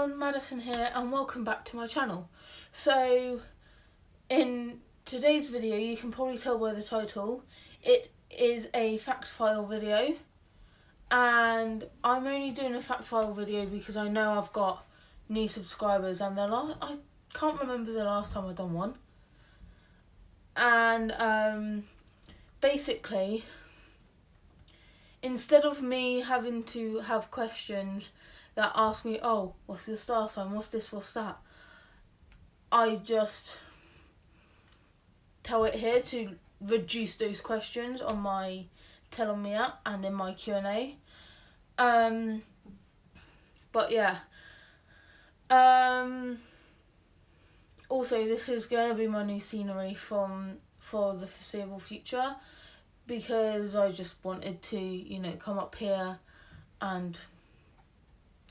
everyone, Madison here and welcome back to my channel. So in today's video, you can probably tell by the title, it is a fact file video, and I'm only doing a fact file video because I know I've got new subscribers and I can't remember the last time I've done one. And basically, instead of me having to have questions that ask me, oh, what's your star sign, what's this, what's that, I just tell it here to reduce those questions on my Tell On Me app and in my Q&A. But yeah. Also, this is going to be my new scenery for the foreseeable future, because I just wanted to, come up here and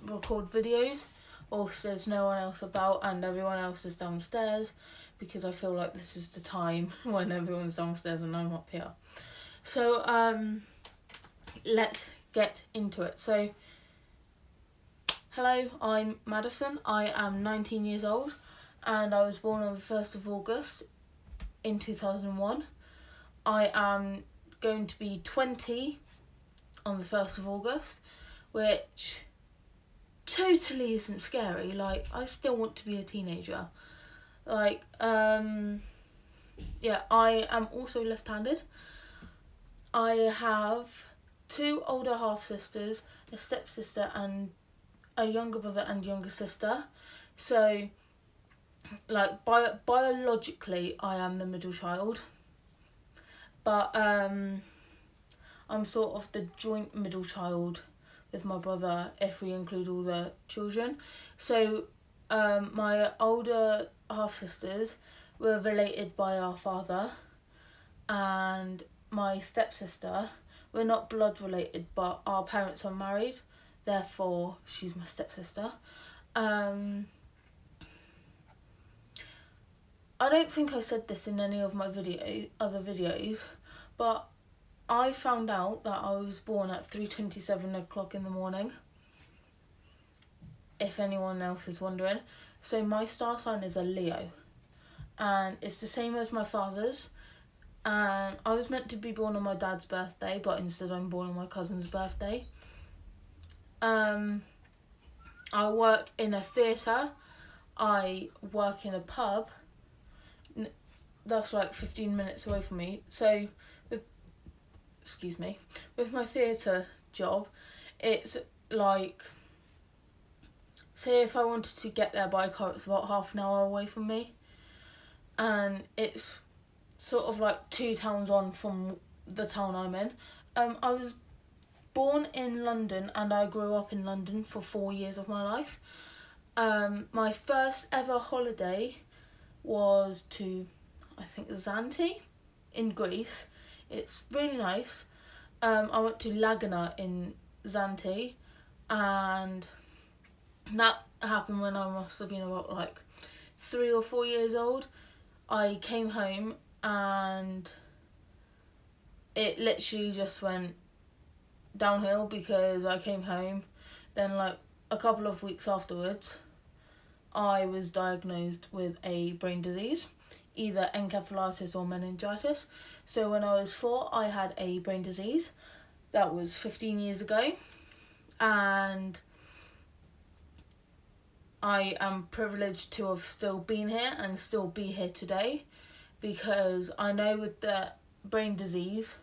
record videos whilst there's no one else about and everyone else is downstairs, because I feel like this is the time when everyone's downstairs and I'm up here. So let's get into it. So hello, I'm Madison. I am 19 years old and I was born on the 1st of August in 2001. I am going to be 20 on the 1st of August, which totally isn't scary. Like, I still want to be a teenager. Like, yeah, I am also left-handed. I have 2 older half-sisters, a stepsister and a younger brother and younger sister. So, like, biologically, I am the middle child. But I'm sort of the joint middle child with my brother if we include all the children. So my older half-sisters were related by our father, and my stepsister, we're not blood related, but our parents are married, therefore she's my stepsister. I don't think I said this in any of my other videos, but I found out that I was born at 3:27 o'clock in the morning, if anyone else is wondering. So my star sign is a Leo, and it's the same as my father's. And I was meant to be born on my dad's birthday, but instead I'm born on my cousin's birthday. I work in a theatre, I work in a pub, that's like 15 minutes away from me. So with my theatre job, it's like, say if I wanted to get there by car, it's about half an hour away from me, and it's sort of like 2 towns on from the town I'm in. I was born in London and I grew up in London for 4 years of my life. My first ever holiday was to, I think, Zante in Greece. It's really nice. I went to Laguna in Zante, and that happened when I must have been about like 3 or 4 years old. I came home and it literally just went downhill, because I came home, then like a couple of weeks afterwards I was diagnosed with a brain disease, either encephalitis or meningitis. So when I was 4, I had a brain disease. That was 15 years ago, and I am privileged to have still been here and still be here today, because I know with the brain disease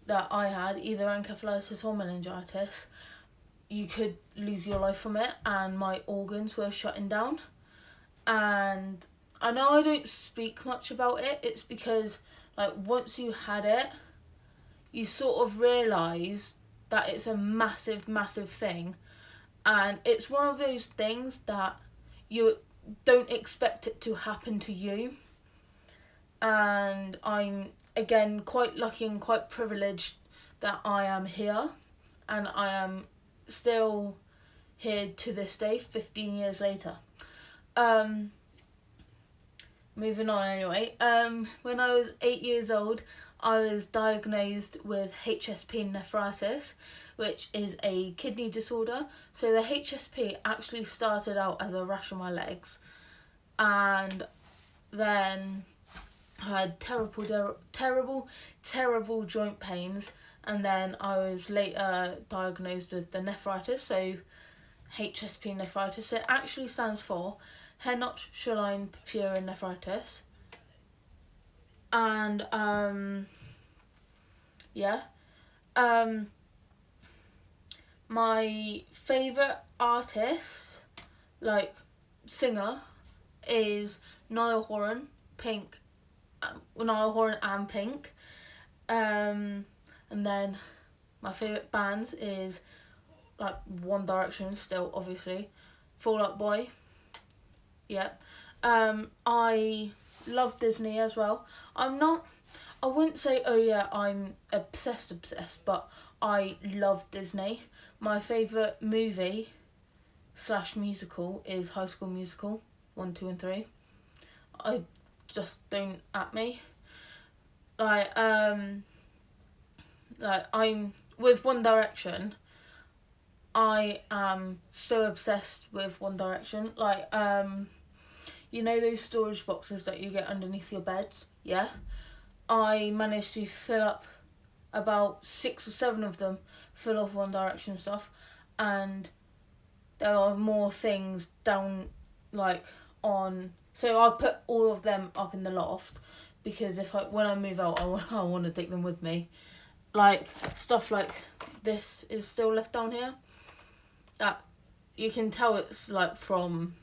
that I had, either encephalitis or meningitis, you could lose your life from it, and my organs were shutting down. And I know I don't speak much about it. It's because, like, once you had it, you sort of realise that it's a massive, massive thing. And it's one of those things that you don't expect it to happen to you. And I'm, again, quite lucky and quite privileged that I am here. And I am still here to this day, 15 years later. Moving on anyway. When I was 8 years old, I was diagnosed with HSP nephritis, which is a kidney disorder. So the HSP actually started out as a rash on my legs, and then I had terrible joint pains, and then I was later diagnosed with the nephritis, so HSP nephritis. It actually stands for Henoch-Schönlein Purine nephritis. And my favourite artist, like singer, is Niall Horan, Niall Horan and Pink. And then my favourite bands is like One Direction, still obviously, Fall Out Boy. Yep. I love Disney as well. I wouldn't say, oh yeah, I'm obsessed, but I love Disney. My favourite movie / musical is High School Musical 1, 2 and 3. I just don't at me. Like I'm with One Direction. I am so obsessed with One Direction. Like you know those storage boxes that you get underneath your beds? Yeah. I managed to fill up about 6 or 7 of them full of One Direction stuff, and there are more things down on. So I put all of them up in the loft because when I move out, I want to take them with me. Like stuff like this is still left down here. That you can tell it's like from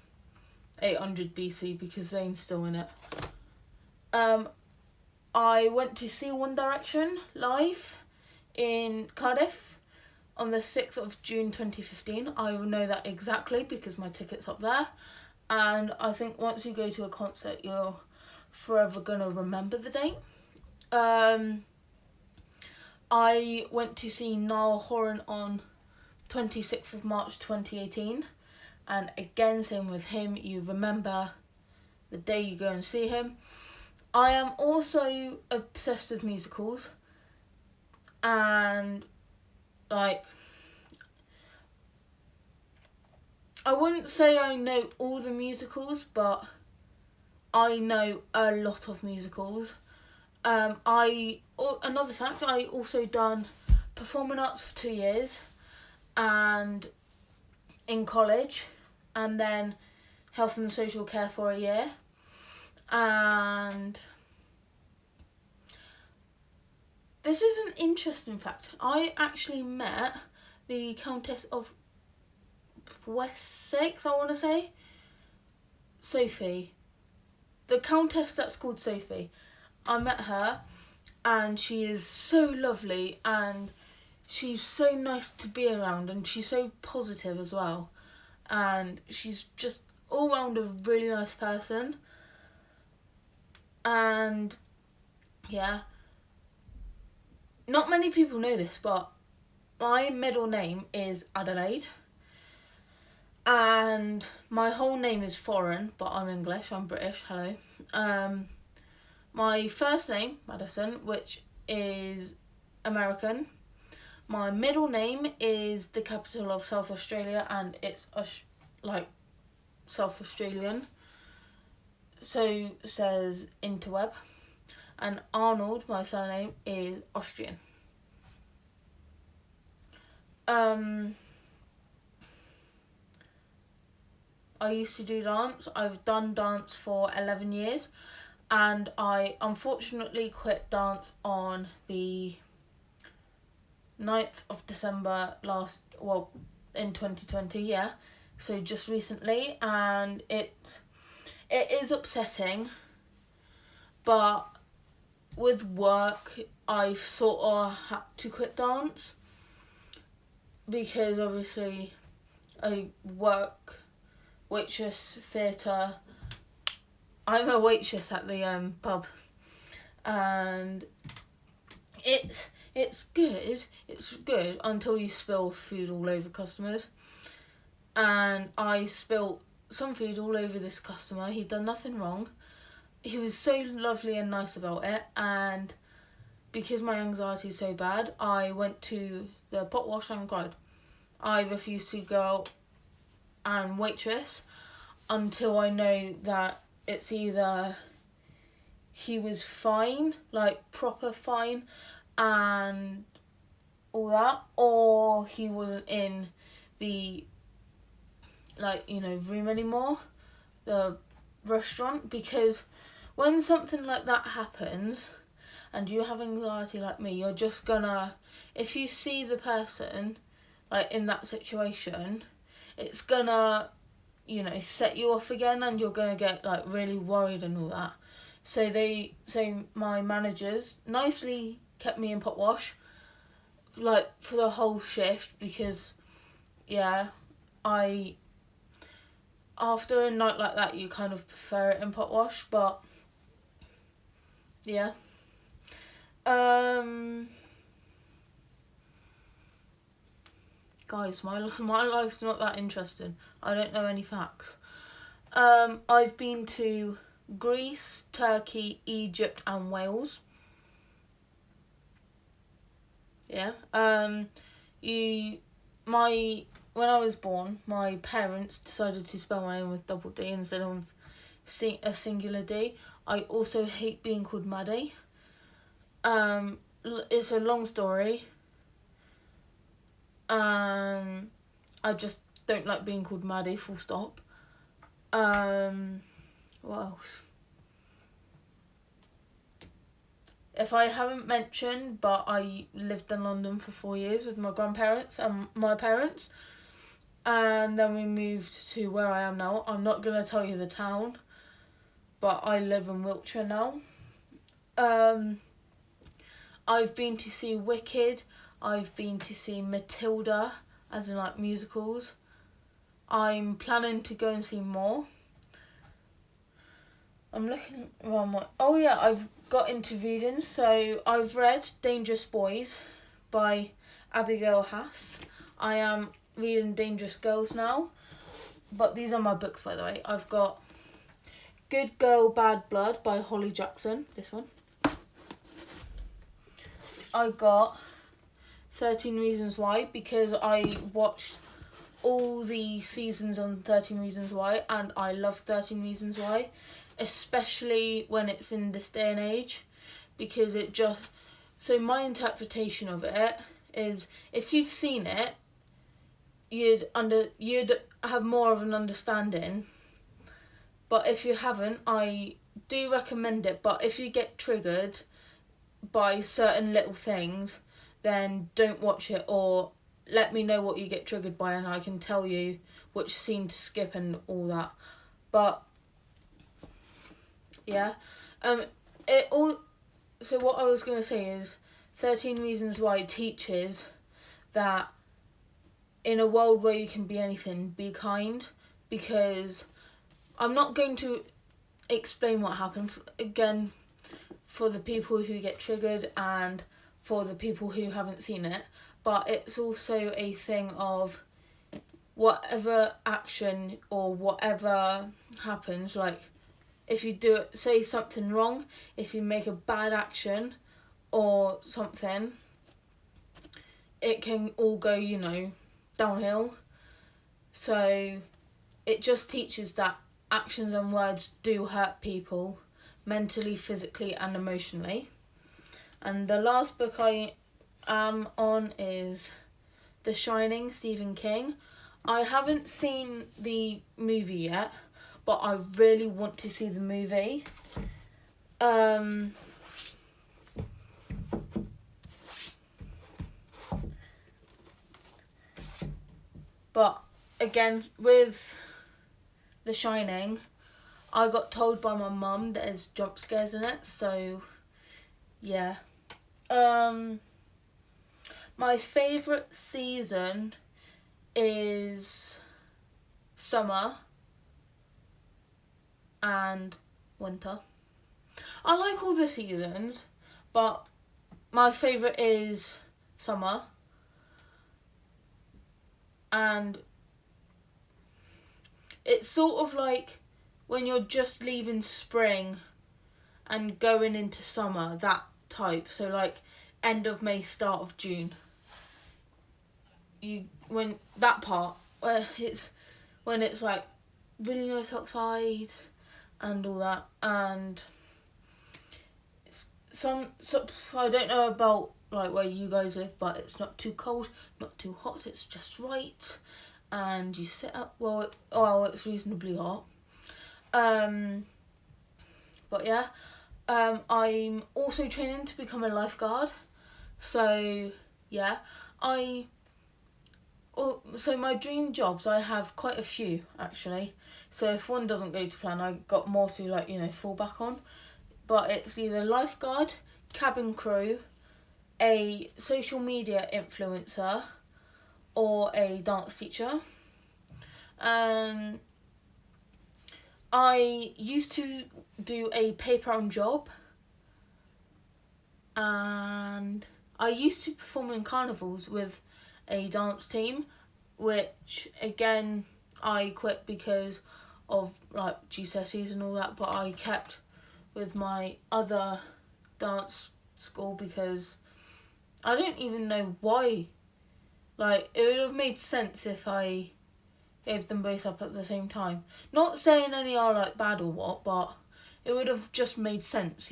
800 BC because Zayn's still in it. I went to see One Direction live in Cardiff on the 6th of June 2015. I will know that exactly because my ticket's up there. And I think once you go to a concert, you're forever going to remember the date. I went to see Niall Horan on 26th of March 2018. And again, same with him, you remember the day you go and see him. I am also obsessed with musicals, and I wouldn't say I know all the musicals, but I know a lot of musicals. Another fact, I also done performing arts for 2 years, and in college, and then health and social care for a year. And this is an interesting fact. I actually met the Countess of Wessex, I want to say. Sophie. The Countess that's called Sophie. I met her, and she is so lovely, and she's so nice to be around, and she's so positive as well. And she's just all round a really nice person. And yeah, not many people know this, but my middle name is Adelaide, and my whole name is foreign, but I'm English, I'm British, hello. My first name, Madison, which is American. My middle name is the capital of South Australia, and it's South Australian. So says Interweb. And Arnold, my surname, is Austrian. I used to do dance. I've done dance for 11 years, and I unfortunately quit dance on the 9th of December in 2020, yeah. So just recently, and it is upsetting, but with work, I've sort of had to quit dance because obviously I work waitress, theatre. I'm a waitress at the pub, and it's good. It's good until you spill food all over customers, and I spilt some food all over this customer. He'd done nothing wrong. He was so lovely and nice about it, and because my anxiety is so bad, I went to the pot wash and cried. I refused to go out and waitress until I know that it's either he was fine, like proper fine, and all that, or he wasn't in the room anymore, the restaurant. Because when something like that happens and you have anxiety like me, you're just gonna, if you see the person like in that situation, it's gonna set you off again, and you're gonna get like really worried and all that. So my managers nicely kept me in pot wash like for the whole shift, because I after a night like that you kind of prefer it in pot wash. But yeah, guys, my life's not that interesting. I don't know any facts. I've been to Greece, Turkey, Egypt and Wales. Yeah. When I was born, my parents decided to spell my name with double D instead of a singular D. I also hate being called Maddie. It's a long story. I just don't like being called Maddie, full stop. What else? If I haven't mentioned, but I lived in London for 4 years with my grandparents and my parents. And then we moved to where I am now. I'm not going to tell you the town, but I live in Wiltshire now. I've been to see Wicked. I've been to see Matilda, as in like musicals. I'm planning to go and see more. I'm looking around I've got into reading. So I've read Dangerous Boys by Abigail Hass. I am reading Dangerous Girls now. But these are my books, by the way. I've got Good Girl, Bad Blood by Holly Jackson. This one. I got 13 Reasons Why, because I watched all the seasons on 13 Reasons Why, and I love 13 Reasons Why, especially when it's in this day and age, because so my interpretation of it is, if you've seen it, you'd have more of an understanding. But if you haven't, I do recommend it. But if you get triggered by certain little things, then don't watch it, or let me know what you get triggered by and I can tell you which scene to skip and all that. But yeah, so what I was going to say is 13 Reasons Why teaches that in a world where you can be anything, be kind. Because I'm not going to explain what happened again for the people who get triggered and for the people who haven't seen it, but it's also a thing of whatever action or whatever happens, like if you say something wrong, if you make a bad action or something, it can all go, downhill. So it just teaches that actions and words do hurt people mentally, physically and emotionally. And the last book I am on is The Shining, Stephen King. I haven't seen the movie yet, but I really want to see the movie. But again, with The Shining, I got told by my mum that there's jump scares in it, so yeah. My favourite season is summer and winter. I like all the seasons, but my favourite is summer. And it's sort of like when you're just leaving spring and going into summer, that type. So like end of May, start of June. when that part where it's like really nice outside and all that, and so I don't know about like where you guys live, but it's not too cold, not too hot, it's just right, and you sit up, it's reasonably hot. But yeah, I'm also training to become a lifeguard, so yeah, so my dream jobs, I have quite a few actually. So if one doesn't go to plan, I got more to fall back on. But it's either lifeguard, cabin crew, a social media influencer, or a dance teacher. I used to do a paper round job, and I used to perform in carnivals with a dance team, which again I quit because of like GCSEs and all that, but I kept with my other dance school because I don't even know why. Like, it would have made sense if I gave them both up at the same time. Not saying any are like bad or what, but it would have just made sense,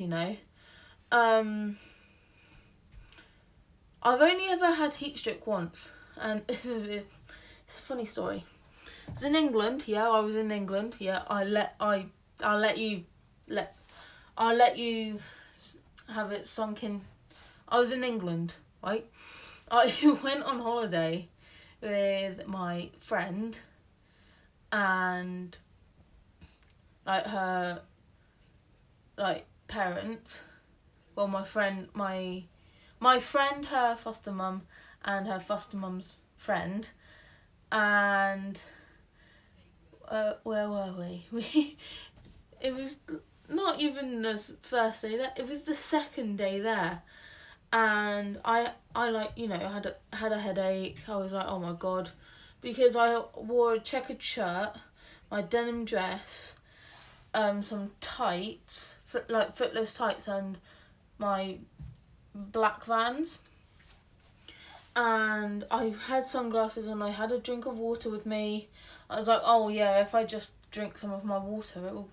I've only ever had heat stroke once, and it's a funny story. It's in England. Yeah, I was in England. Yeah, I'll let you have it sunk in. I was in England, right? I went on holiday with my friend and like her parents. Well, my friend, her foster mum, and her foster mum's friend, and where were we? It was not even the first day there. It was the second day there, and I had a headache. I was like, oh my god, because I wore a checkered shirt, my denim dress, some tights, footless tights, and my black Vans, and I had sunglasses on. I had a drink of water with me. I was like, oh yeah, if I just drink some of my water, it will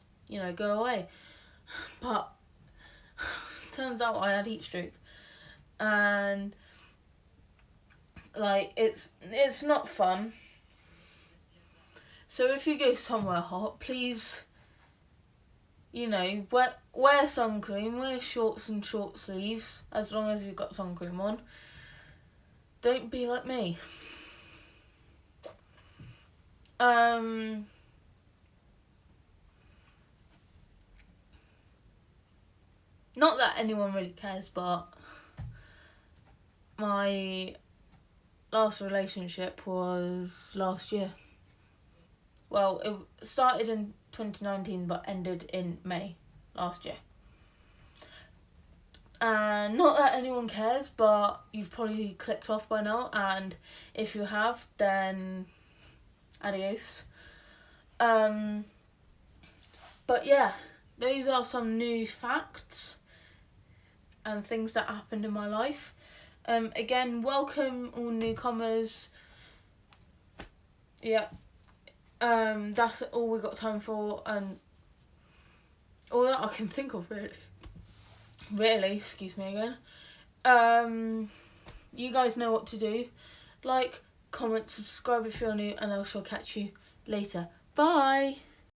go away. But turns out I had heat stroke, and like it's not fun. So if you go somewhere hot, please wear sun cream, wear shorts and short sleeves as long as you've got sun cream on. Don't be like me. Not that anyone really cares, but my last relationship was last year. Well, it started in 2019 but ended in May last year. And not that anyone cares, but you've probably clicked off by now, and if you have, then adios. But yeah, those are some new facts and things that happened in my life. Again, welcome all newcomers. Yeah. That's all we got time for, and all that I can think of, really, excuse me again. You guys know what to do. Like, comment, subscribe if you're new, and I shall catch you later. Bye.